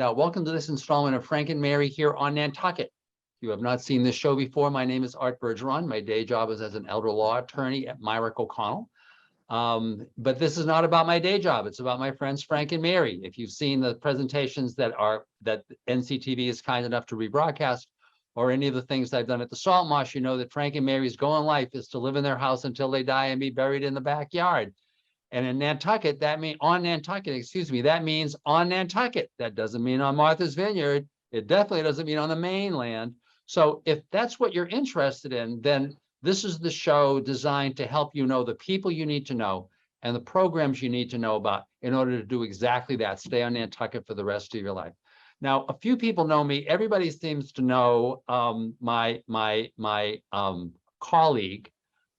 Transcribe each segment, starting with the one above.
welcome to this installment of Frank and Mary here on Nantucket. If you have not seen this show before, my name is Art Bergeron. My day job is as an elder law attorney at Myrick O'Connell. But this is not about my day job. It's about my friends Frank and Mary. If you've seen the presentations that NCTV is kind enough to rebroadcast, or any of the things I've done at the Salt Marsh, you know that Frank and Mary's goal in life is to live in their house until they die and be buried in the backyard. And in Nantucket, that means on Nantucket, that means on Nantucket. That doesn't mean on Martha's Vineyard. It definitely doesn't mean on the mainland. So if that's what you're interested in, then this is the show designed to help you know the people you need to know and the programs you need to know about in order to do exactly that. Stay on Nantucket for the rest of your life. Now, a few people know me. Everybody seems to know my colleague,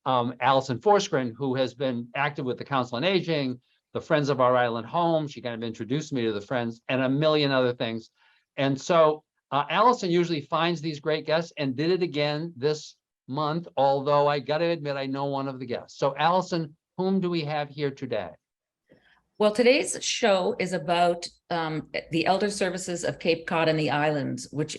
Alison Forsgren, who has been active with the Council on Aging, the Friends of Our Island Home. She kind of introduced me to the Friends and a million other things. And so Alison usually finds these great guests and did it again this month, although I got to admit, I know one of the guests. So Alison, whom do we have here today? Well, today's show is about the Elder Services of Cape Cod and the Islands, which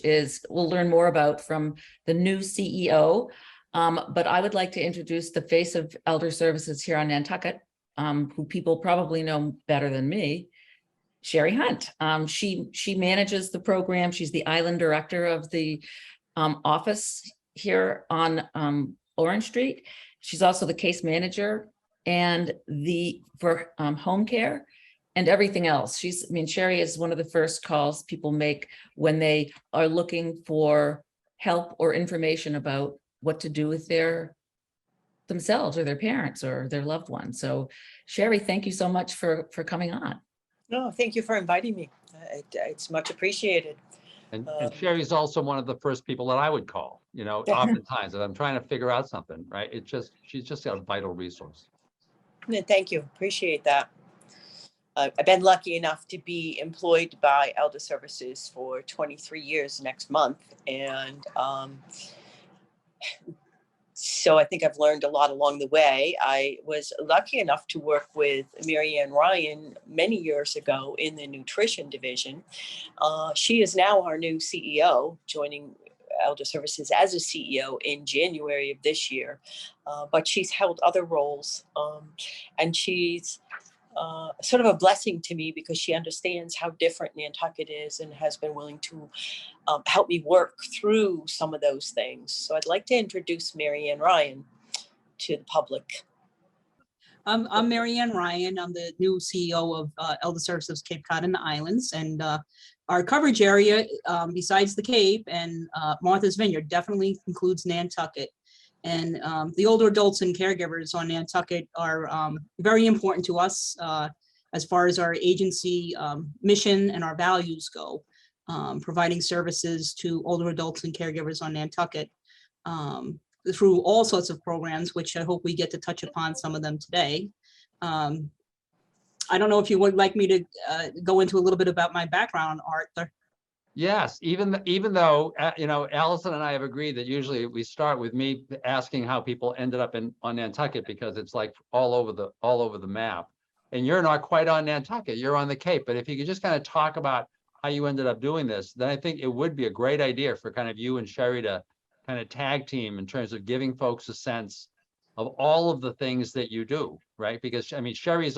we'll learn more about from the new CEO. But I would like to introduce the face of Elder Services here on Nantucket, who people probably know better than me, Sheri Hunt. She manages the program. She's the island director of the office here on Orange Street. She's also the case manager and for home care and everything else. Sheri is one of the first calls people make when they are looking for help or information about what to do with themselves or their parents or their loved ones. So Sheri, thank you so much for coming on. No, thank you for inviting me. It's much appreciated. And Sheri's also one of the first people that I would call, oftentimes if I'm trying to figure out something, right? She's just a vital resource. Thank you. Appreciate that. I've been lucky enough to be employed by Elder Services for 23 years next month. And so I think I've learned a lot along the way. I was lucky enough to work with Maryanne many years ago in the nutrition division. She is now our new CEO, joining Elder Services as a CEO in January of this year. But she's held other roles, and she's sort of a blessing to me because she understands how different Nantucket is and has been willing to help me work through some of those things. So I'd like to introduce Maryanne to the public. I'm Maryanne. I'm the new CEO of Elder Services Cape Cod and the Islands. And our coverage area, besides the Cape and Martha's Vineyard, definitely includes Nantucket. And the older adults and caregivers on Nantucket are very important to us as far as our agency mission and our values go, providing services to older adults and caregivers on Nantucket through all sorts of programs, which I hope we get to touch upon some of them today. I don't know if you would like me to go into a little bit about my background, Art. Yes, even though Alison and I have agreed that usually we start with me asking how people ended up on Nantucket because it's like all over the map. And you're not quite on Nantucket, you're on the Cape. But if you could just kind of talk about how you ended up doing this, then I think it would be a great idea for kind of you and Sheri to kind of tag team in terms of giving folks a sense of all of the things that you do, right? Because Sheri's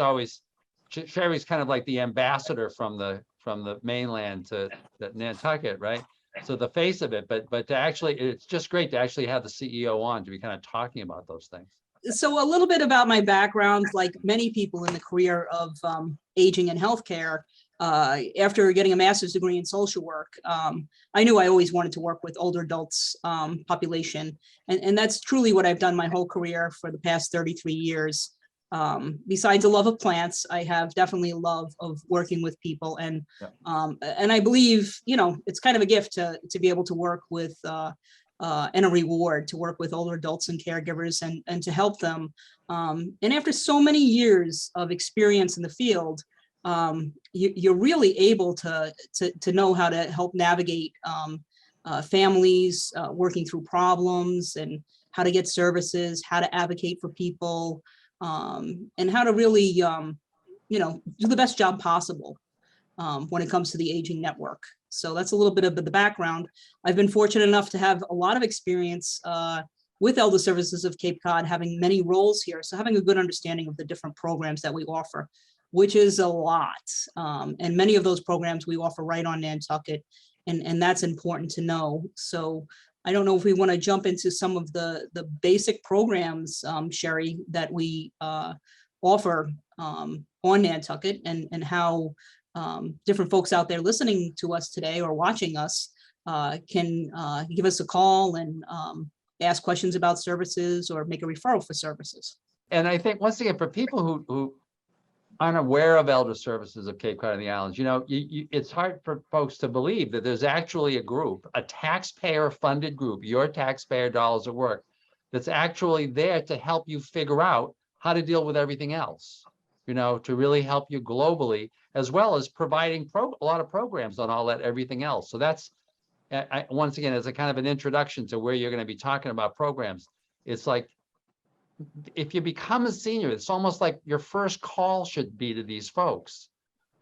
kind of like the ambassador from the mainland to Nantucket, right? So the face of it, but to actually, it's just great to actually have the CEO on to be kind of talking about those things. So a little bit about my background, like many people in the career of aging and healthcare, after getting a master's degree in social work, I knew I always wanted to work with older adults population. And that's truly what I've done my whole career for the past 33 years. Besides a love of plants, I have definitely a love of working with people. And I believe, it's kind of a gift to be able to work with and a reward to work with older adults and caregivers and to help them. And after so many years of experience in the field, you're really able to know how to help navigate families working through problems and how to get services, how to advocate for people, and how to really, do the best job possible. when it comes to the Aging Network. So that's a little bit of the background. I've been fortunate enough to have a lot of experience with Elder Services of Cape Cod, having many roles here. So having a good understanding of the different programs that we offer, which is a lot. And many of those programs we offer right on Nantucket, and that's important to know. So I don't know if we want to jump into some of the basic programs, Sheri, that we offer on Nantucket, and how different folks out there listening to us today or watching us can give us a call and ask questions about services or make a referral for services. And I think, once again, for people who aren't aware of Elder Services of Cape Cod and the Islands, it's hard for folks to believe that there's actually a group, a taxpayer-funded group, your taxpayer dollars at work, that's actually there to help you figure out how to deal with everything else, to really help you globally, as well as providing a lot of programs on all that, everything else. So that's, once again, as a kind of an introduction to where you're going to be talking about programs. It's like, if you become a senior, it's almost like your first call should be to these folks,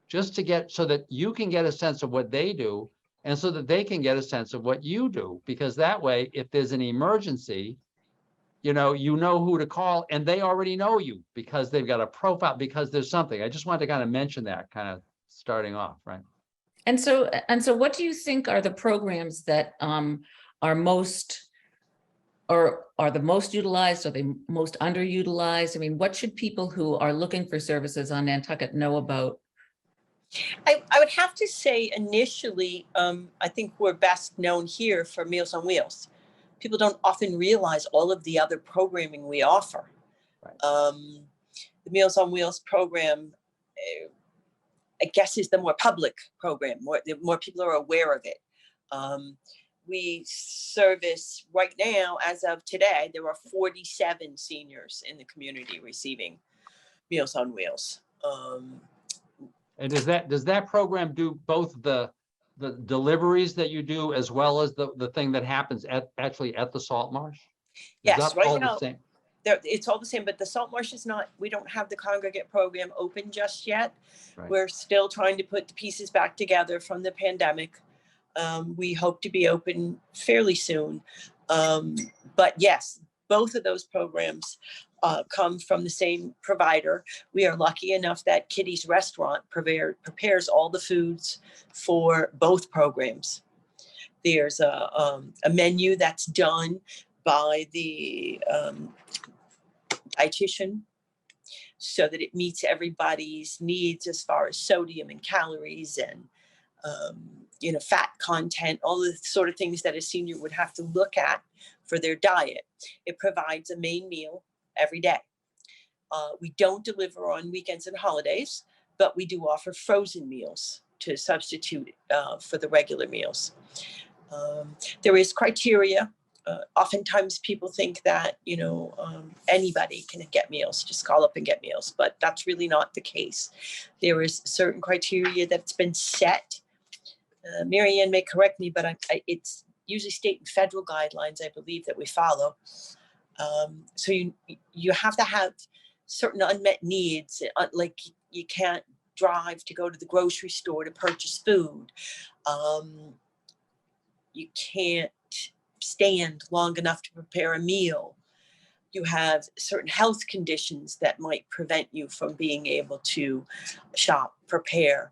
just to get, so that you can get a sense of what they do, and so that they can get a sense of what you do. Because that way, if there's an emergency, you know who to call, and they already know you because they've got a profile, because there's something. I just wanted to kind of mention that, kind of starting off, right? And so what do you think are the programs that are most, or are the most utilized? Are they most underutilized? I mean, what should people who are looking for services on Nantucket know about? I would have to say initially, I think we're best known here for Meals on Wheels. People don't often realize all of the other programming we offer. Right. The Meals on Wheels program, I guess, is the more public program. More people are aware of it. We service right now, as of today, there are 47 seniors in the community receiving Meals on Wheels. And does that program do both the deliveries that you do, as well as the thing that happens actually at the salt marsh? Yes, right now, the same? It's all the same, but the salt marsh is not, we don't have the congregate program open just yet. Right. We're still trying to put the pieces back together from the pandemic. We hope to be open fairly soon. But yes, both of those programs come from the same provider. We are lucky enough that Kitty's Restaurant prepares all the foods for both programs. There's a menu that's done by the dietitian, so that it meets everybody's needs as far as sodium and calories and fat content, all the sort of things that a senior would have to look at for their diet. It provides a main meal every day. We don't deliver on weekends and holidays, but we do offer frozen meals to substitute for the regular meals. There is criteria. Oftentimes people think that, anybody can get meals, just call up and get meals, but that's really not the case. There is certain criteria that's been set. Maryanne may correct me, but it's usually state and federal guidelines, I believe, that we follow. So you have to have certain unmet needs, like you can't drive to go to the grocery store to purchase food. You can't stand long enough to prepare a meal. You have certain health conditions that might prevent you from being able to shop, prepare.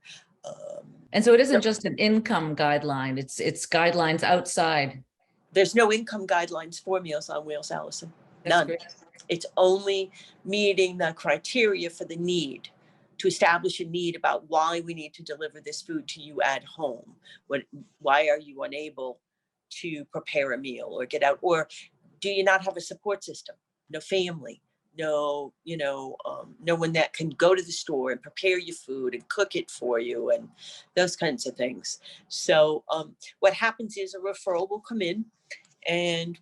And so it isn't just an income guideline, it's guidelines outside. There's no income guidelines for Meals on Wheels, Alison. None. Great. It's only meeting the criteria for the need, to establish a need about why we need to deliver this food to you at home. Why are you unable to prepare a meal or get out? Or do you not have a support system? No family, no one that can go to the store and prepare your food and cook it for you and those kinds of things. So what happens is a referral will come in, and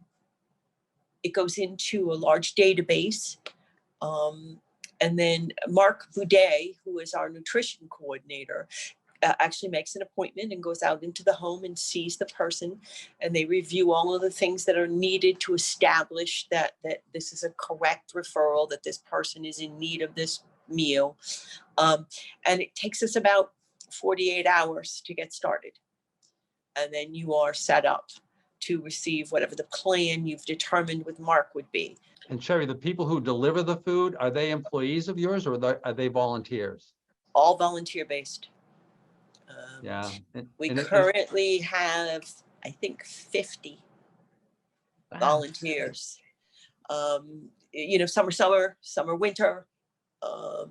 it goes into a large database. And then Mark Boudet, who is our nutrition coordinator, actually makes an appointment and goes out into the home and sees the person, and they review all of the things that are needed to establish that this is a correct referral, that this person is in need of this meal. And it takes us about 48 hours to get started. And then you are set up to receive whatever the plan you've determined with Mark would be. And Sheri, the people who deliver the food, are they employees of yours or are they volunteers? All volunteer based. Yeah. We And currently have, I think, 50 Wow. volunteers. Some are summer, some are winter,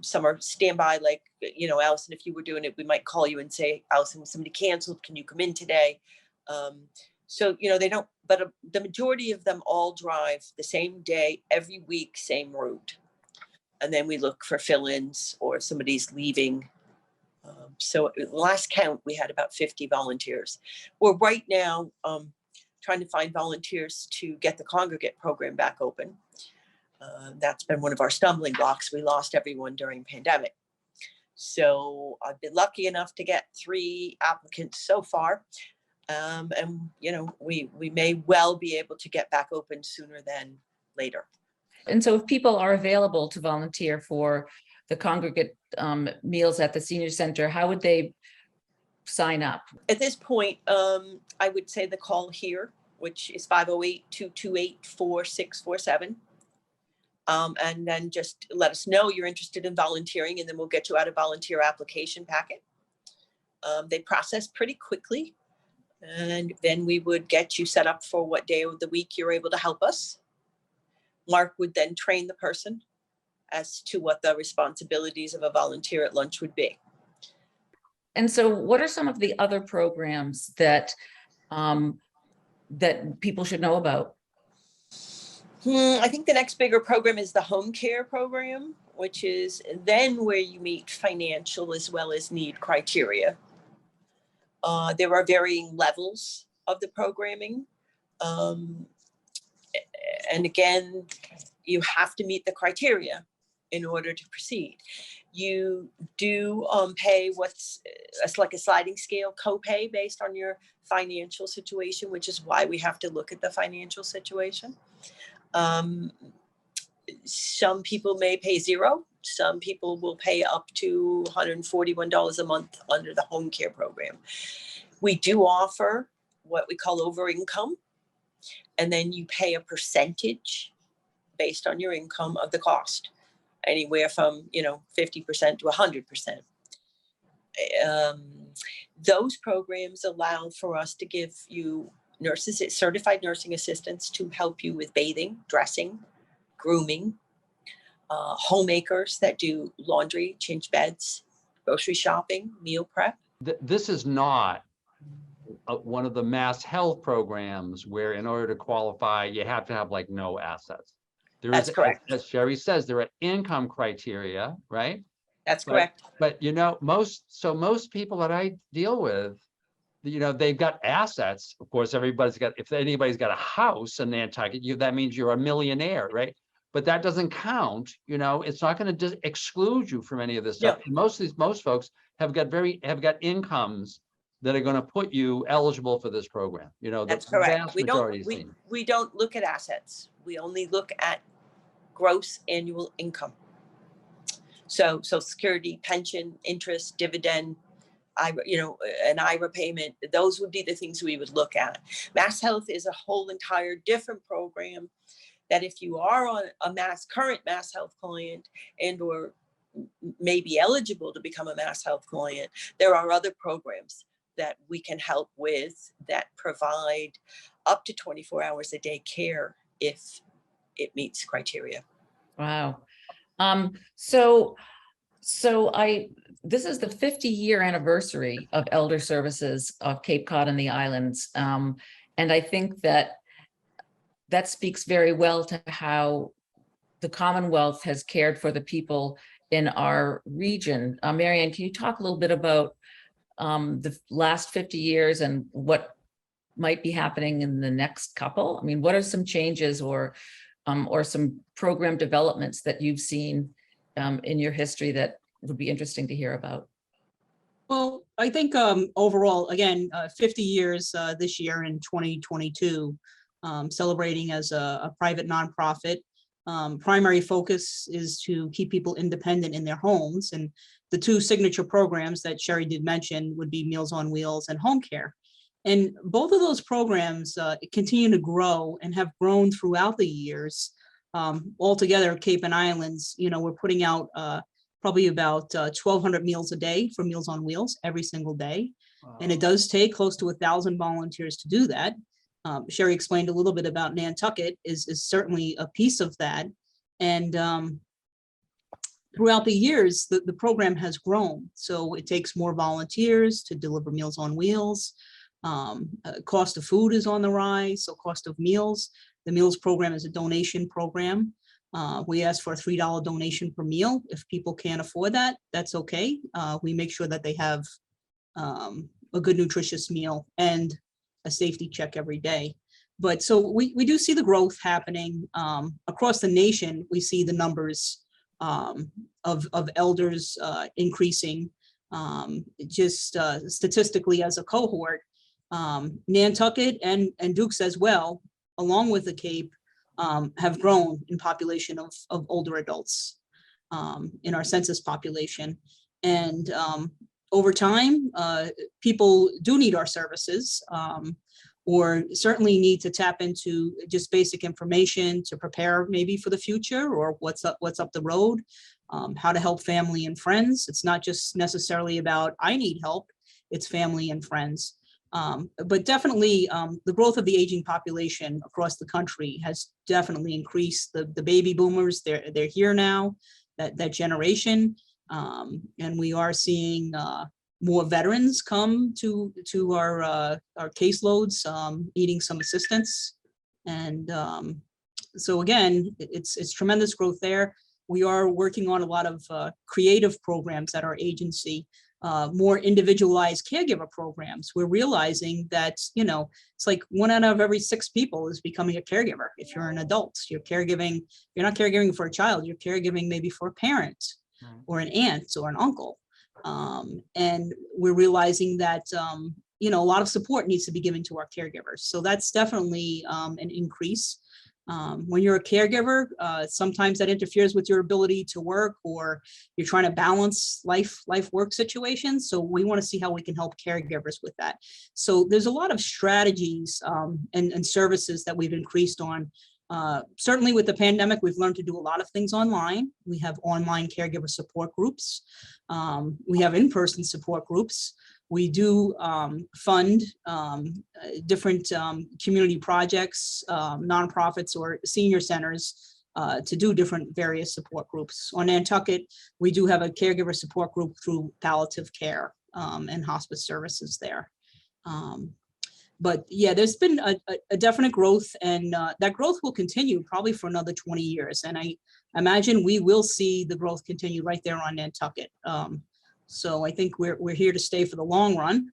some are standby. Like, Alison, if you were doing it, we might call you and say, Alison, somebody canceled, can you come in today? They don't, but the majority of them all drive the same day, every week, same route. And then we look for fill-ins or somebody's leaving. So last count, we had about 50 volunteers. We're right now trying to find volunteers to get the congregate program back open. That's been one of our stumbling blocks. We lost everyone during pandemic. So I've been lucky enough to get 3 applicants so far. We may well be able to get back open sooner than later. And so if people are available to volunteer for the congregate meals at the senior center, how would they sign up? At this point, I would say the call here, which is 508-228-4647. And then just let us know you're interested in volunteering, and then we'll get you out a volunteer application packet. They process pretty quickly, and then we would get you set up for what day of the week you're able to help us. Mark would then train the person as to what the responsibilities of a volunteer at lunch would be. And so what are some of the other programs that that people should know about? I think the next bigger program is the home care program, which is then where you meet financial as well as need criteria. There are varying levels of the programming. And again, you have to meet the criteria in order to proceed. You do pay what's like a sliding scale copay based on your financial situation, which is why we have to look at the financial situation. Some people may pay $0. Some people will pay up to $141 a month under the home care program. We do offer what we call over income, and then you pay a percentage based on your income of the cost, anywhere from 50% to 100%. Those programs allow for us to give you nurses, certified nursing assistants to help you with bathing, dressing, grooming, homemakers that do laundry, change beds, grocery shopping, meal prep. This is not one of the mass health programs where in order to qualify, you have to have like no assets. That's correct. As Sheri says, there are income criteria, right? That's correct. But most people that I deal with, they've got assets. Of course, if anybody's got a house in Nantucket, that means you're a millionaire, right? But that doesn't count. It's not going to exclude you from any of this stuff. No. Most folks have got incomes that are going to put you eligible for this program. That's correct. We don't look at assets. We only look at gross annual income. So Social Security, pension, interest, dividend, an IRA payment, those would be the things we would look at. Mass Health is a whole entire different program that if you are on a current Mass Health client and or may be eligible to become a Mass Health client, there are other programs that we can help with that provide up to 24 hours a day care if it meets criteria. Wow. This is the 50-year anniversary of Elder Services of Cape Cod and the Islands. And I think that speaks very well to how the Commonwealth has cared for the people in our region. Maryanne, can you talk a little bit about the last 50 years and what might be happening in the next couple? I mean, what are some changes or some program developments that you've seen in your history that would be interesting to hear about? Well, I think overall, again, 50 years this year in 2022, celebrating as a private nonprofit. primary focus is to keep people independent in their homes. And the two signature programs that Sheri did mention would be Meals on Wheels and home care. And both of those programs continue to grow and have grown throughout the years. Altogether, Cape and Islands, we're putting out probably about 1,200 meals a day for Meals on Wheels every single day. And it does take close to 1,000 volunteers to do that. Sheri explained a little bit about Nantucket is certainly a piece of that. And throughout the years, the program has grown. So it takes more volunteers to deliver Meals on Wheels. Cost of food is on the rise, so cost of meals. The meals program is a donation program. We ask for a $3 donation per meal. If people can't afford that, that's okay. We make sure that they have a good nutritious meal and a safety check every day. But so we do see the growth happening across the nation. We see the numbers of elders increasing just statistically as a cohort. Nantucket and Dukes as well, along with the Cape, have grown in population of older adults in our census population. And over time, people do need our services, or certainly need to tap into just basic information to prepare maybe for the future or what's up the road, how to help family and friends. It's not just necessarily about I need help, it's family and friends. But definitely the growth of the aging population across the country has definitely increased. The baby boomers, they're here now, that generation. And we are seeing more veterans come to our caseloads, needing some assistance. And so again, it's tremendous growth there. We are working on a lot of creative programs at our agency, more individualized caregiver programs. We're realizing that, it's like 1 out of every 6 people is becoming a caregiver. If you're an adult, you're not caregiving for a child, you're caregiving maybe for a parent or an aunt or an uncle. And we're realizing that, a lot of support needs to be given to our caregivers. So that's definitely an increase. When you're a caregiver, sometimes that interferes with your ability to work, or you're trying to balance life work situations. So we want to see how we can help caregivers with that. So there's a lot of strategies and services that we've increased on. Certainly with the pandemic, we've learned to do a lot of things online. We have online caregiver support groups. We have in-person support groups. We do fund different community projects, nonprofits or senior centers to do different various support groups. On Nantucket, we do have a caregiver support group through palliative care and hospice services there. But yeah, there's been a definite growth, and that growth will continue probably for another 20 years. And I imagine we will see the growth continue right there on Nantucket. So I think we're here to stay for the long run.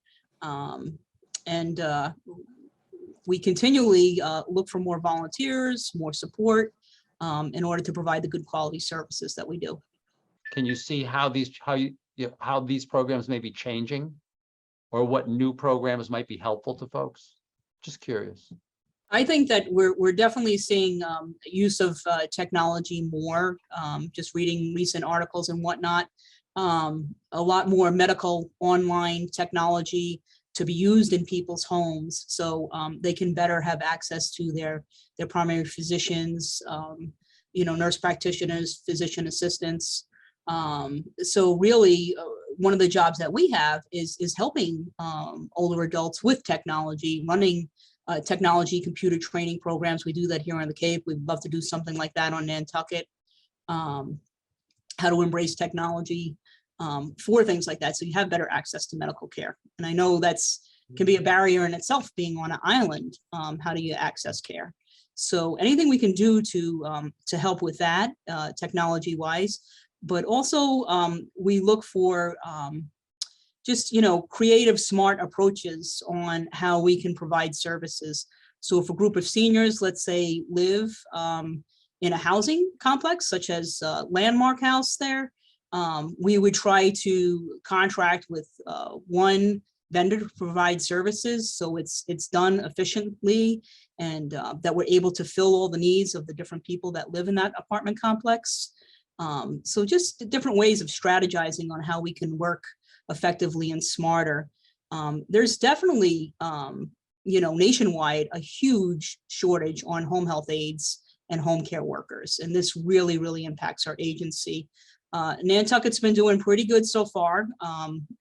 And we continually look for more volunteers, more support in order to provide the good quality services that we do. Can you see how these programs may be changing, or what new programs might be helpful to folks? Just curious. I think that we're definitely seeing use of technology more, just reading recent articles and whatnot. A lot more medical online technology to be used in people's homes, so they can better have access to their primary physicians, nurse practitioners, physician assistants. So really, one of the jobs that we have is helping older adults with technology, running technology computer training programs. We do that here on the Cape. We'd love to do something like that on Nantucket. How to embrace technology for things like that, so you have better access to medical care. And I know can be a barrier in itself, being on an island. How do you access care? So anything we can do to help with that, technology wise, but also we look for just creative, smart approaches on how we can provide services. So if a group of seniors, let's say, live in a housing complex such as Landmark House there, we would try to contract with one vendor to provide services, so it's done efficiently, and that we're able to fill all the needs of the different people that live in that apartment complex. So just different ways of strategizing on how we can work effectively and smarter. There's definitely, nationwide, a huge shortage on home health aides and home care workers, and this really, really impacts our agency. Nantucket's been doing pretty good so far.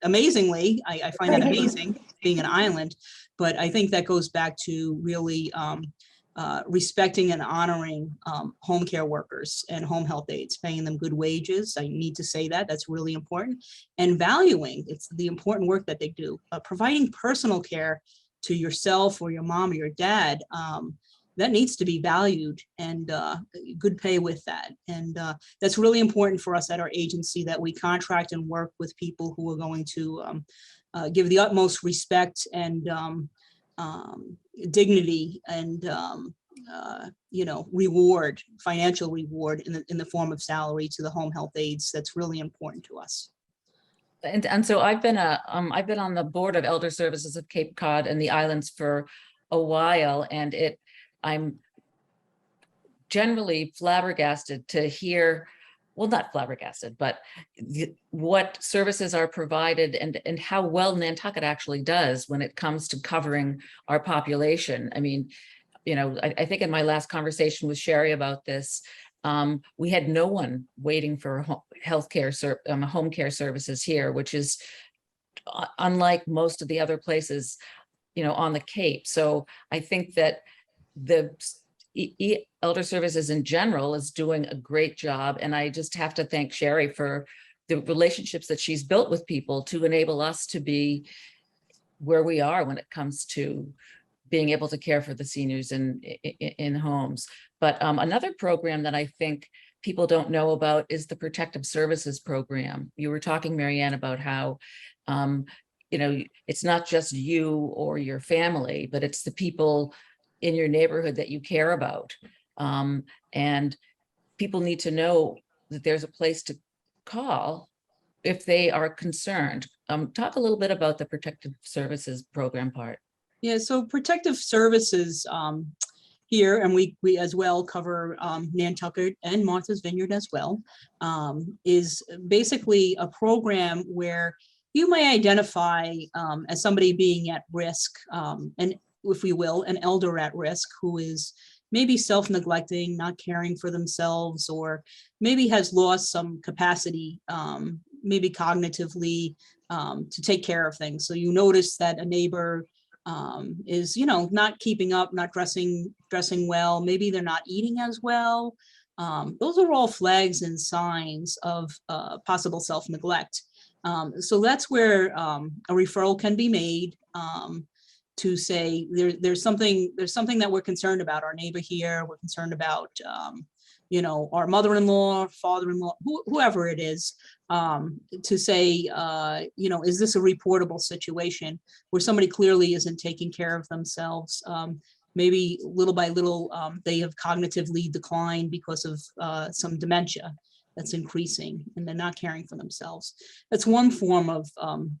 Amazingly, I find that amazing, being an island, but I think that goes back to really respecting and honoring home care workers and home health aides, paying them good wages. I need to say that, that's really important, and valuing it's the important work that they do, providing personal care to yourself or your mom or your dad. That needs to be valued, and good pay with that. And that's really important for us at our agency, that we contract and work with people who are going to give the utmost respect and dignity and reward, financial reward in the form of salary to the home health aides. That's really important to us. And so I've been on the board of Elder Services of Cape Cod and the islands for a while, and I'm generally flabbergasted to hear, well, not flabbergasted, but what services are provided and how well Nantucket actually does when it comes to covering our population. I mean, I think in my last conversation with Sheri about this, we had no one waiting for home care services here, which is unlike most of the other places, on the Cape. So I think that the Elder Services in general is doing a great job. And I just have to thank Sheri for the relationships that she's built with people to enable us to be where we are when it comes to being able to care for the seniors in homes. But another program that I think people don't know about is the Protective Services Program. You were talking, Maryanne, about how it's not just you or your family, but it's the people in your neighborhood that you care about. And people need to know that there's a place to call if they are concerned. Talk a little bit about the Protective Services Program part. Yeah, so Protective Services here, and we as well cover Nantucket and Martha's Vineyard as well, is basically a program where you may identify as somebody being at risk, and if we will, an elder at risk who is maybe self-neglecting, not caring for themselves, or maybe has lost some capacity, maybe cognitively, to take care of things. So you notice that a neighbor is, not keeping up, not dressing well, maybe they're not eating as well. Those are all flags and signs of possible self-neglect. So that's where a referral can be made to say there's something that we're concerned about. Our neighbor here, we're concerned about our mother-in-law, father-in-law, whoever it is, to say, is this a reportable situation where somebody clearly isn't taking care of themselves? Maybe little by little, they have cognitively declined because of some dementia that's increasing, and they're not caring for themselves. That's one form of,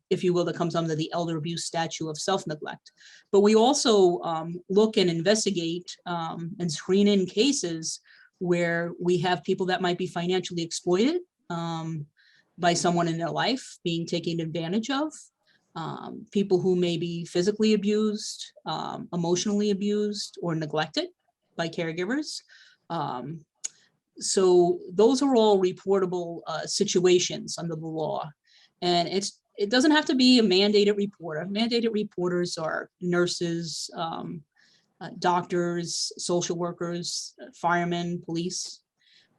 if you will, that comes under the elder abuse statute of self-neglect. But we also look and investigate and screen in cases where we have people that might be financially exploited by someone in their life, being taken advantage of, people who may be physically abused, emotionally abused, or neglected by caregivers. So those are all reportable situations under the law. And it doesn't have to be a mandated reporter. Mandated reporters are nurses, doctors, social workers, firemen, police.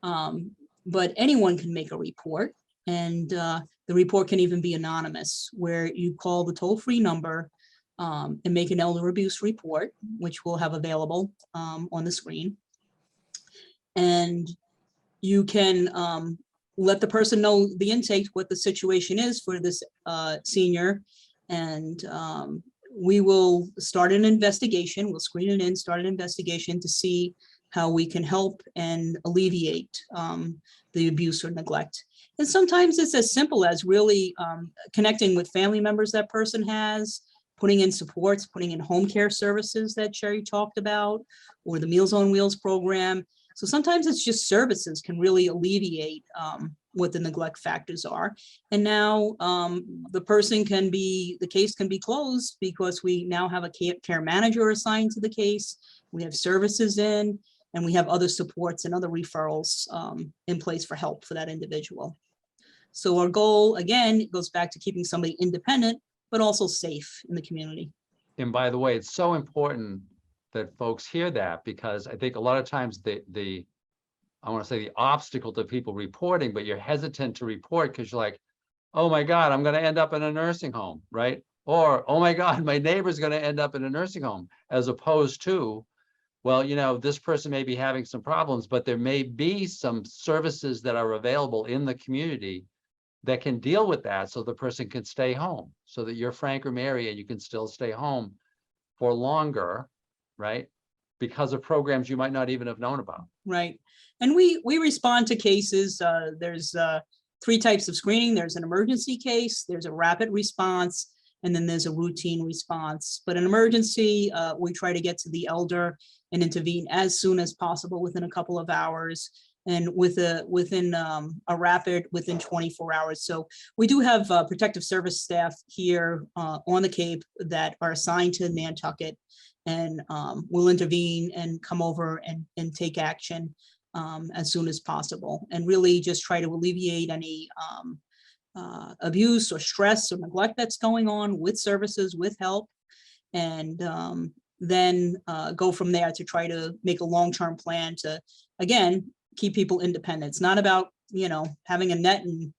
But anyone can make a report, and the report can even be anonymous, where you call the toll-free number and make an elder abuse report, which we'll have available on the screen. And you can let the person know the intake, what the situation is for this senior, and we will start an investigation. We'll screen it in, start an investigation to see how we can help and alleviate the abuse or neglect. And sometimes it's as simple as really connecting with family members that person has, putting in supports, putting in home care services that Sheri talked about, or the Meals on Wheels program. So sometimes it's just services can really alleviate what the neglect factors are. And now the case can be closed because we now have a care manager assigned to the case. We have services in, and we have other supports and other referrals in place for help for that individual. So our goal, again, goes back to keeping somebody independent, but also safe in the community. And by the way, it's so important that folks hear that, because I think a lot of times I want to say the obstacle to people reporting, but you're hesitant to report because you're like, oh my God, I'm going to end up in a nursing home, right? Or, oh my God, my neighbor's going to end up in a nursing home, as opposed to, well, you know, this person may be having some problems, but there may be some services that are available in the community that can deal with that, so the person can stay home, so that you're Frank or Mary and you can still stay home for longer, right? Because of programs you might not even have known about. Right. And we respond to cases. There's 3 types of screening. There's an emergency case, there's a rapid response, and then there's a routine response. But an emergency, we try to get to the elder and intervene as soon as possible within a couple of hours, and within a rapid within 24 hours. So we do have protective service staff here on the Cape that are assigned to Nantucket, and will intervene and come over and take action as soon as possible, and really just try to alleviate any abuse or stress or neglect that's going on with services, with help, and then go from there to try to make a long-term plan to, again, keep people independent. It's not about, you know, having a net and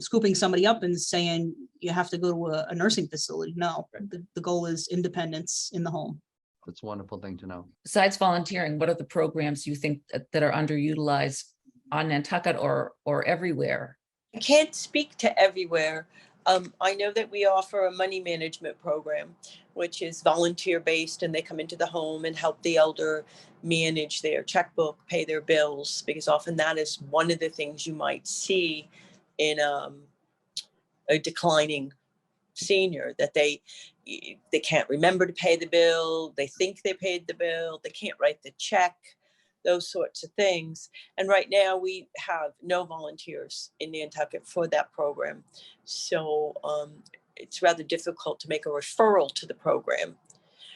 scooping somebody up and saying you have to go to a nursing facility. No, the goal is independence in the home. That's a wonderful thing to know. Besides volunteering, what are the programs you think that are underutilized on Nantucket or everywhere? I can't speak to everywhere. I know that we offer a money management program, which is volunteer-based, and they come into the home and help the elder manage their checkbook, pay their bills, because often that is one of the things you might see in a declining senior, that they can't remember to pay the bill, they think they paid the bill, they can't write the check, those sorts of things. And right now we have no volunteers in Nantucket for that program. So it's rather difficult to make a referral to the program.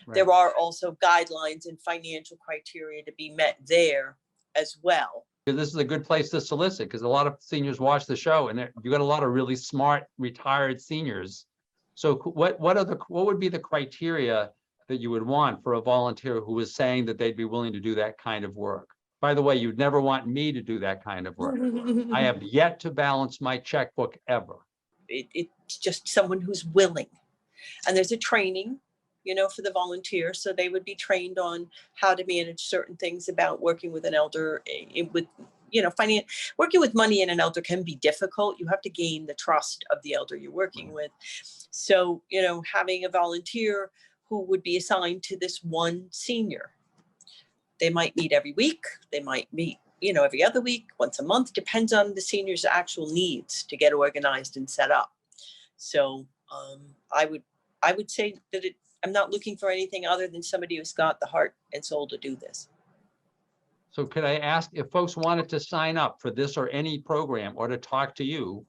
Right. There are also guidelines and financial criteria to be met there as well. This is a good place to solicit, because a lot of seniors watch the show, and you got a lot of really smart retired seniors. So what would be the criteria that you would want for a volunteer who is saying that they'd be willing to do that kind of work? By the way, you'd never want me to do that kind of work. I have yet to balance my checkbook ever. It's just someone who's willing. And there's a training, you know, for the volunteer. So they would be trained on how to manage certain things about working with an elder, with, you know, working with money in an elder can be difficult. You have to gain the trust of the elder you're working with. So, you know, having a volunteer who would be assigned to this one senior. They might meet every week. They might meet, you know, every other week, once a month, depends on the senior's actual needs to get organized and set up. So I would say that I'm not looking for anything other than somebody who's got the heart and soul to do this. So could I ask, if folks wanted to sign up for this or any program or to talk to you,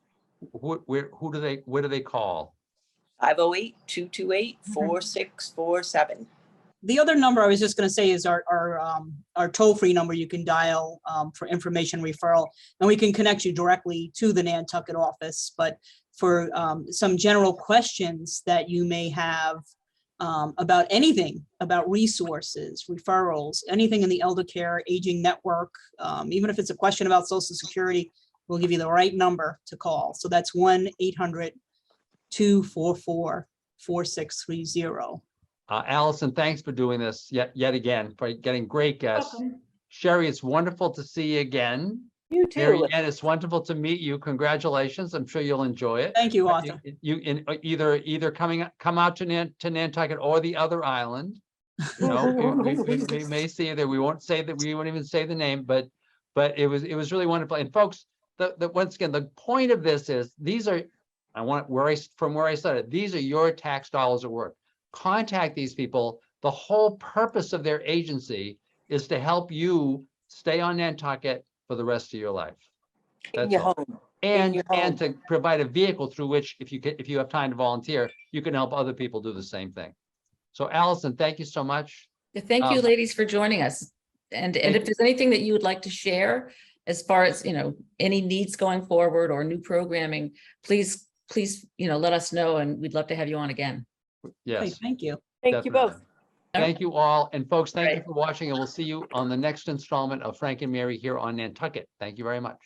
where do they call? 508-228-4647. The other number I was just going to say is our toll-free number you can dial for information referral, and we can connect you directly to the Nantucket office. But for some general questions that you may have about anything, about resources, referrals, anything in the elder care aging network, even if it's a question about Social Security, we'll give you the right number to call. So that's 1-800-244-4630. Alison, thanks for doing this yet again, for getting great guests. Welcome. Sheri, it's wonderful to see you again. You too. Maryanne, it's wonderful to meet you. Congratulations. I'm sure you'll enjoy it. Thank you, Arthur. You either come out to Nantucket or the other island. No, we may see that. We won't say that. We won't even say the name, but it was really wonderful. And folks, once again, the point of this is these are, from where I started, these are your tax dollars at work. Contact these people. The whole purpose of their agency is to help you stay on Nantucket for the rest of your life. In That's your all. home. And your home. to provide a vehicle through which, if you have time to volunteer, you can help other people do the same thing. So Alison, thank you so much. Thank you, ladies, for joining us. And if there's anything that you would like to share as far as, any needs going forward or new programming, please, let us know, and we'd love to have you on again. Okay, Yes. thank you. Thank you both. Definitely. Thank you all. And folks, thank you Right. for watching, and we'll see you on the next installment of Frank and Mary here on Nantucket. Thank you very much.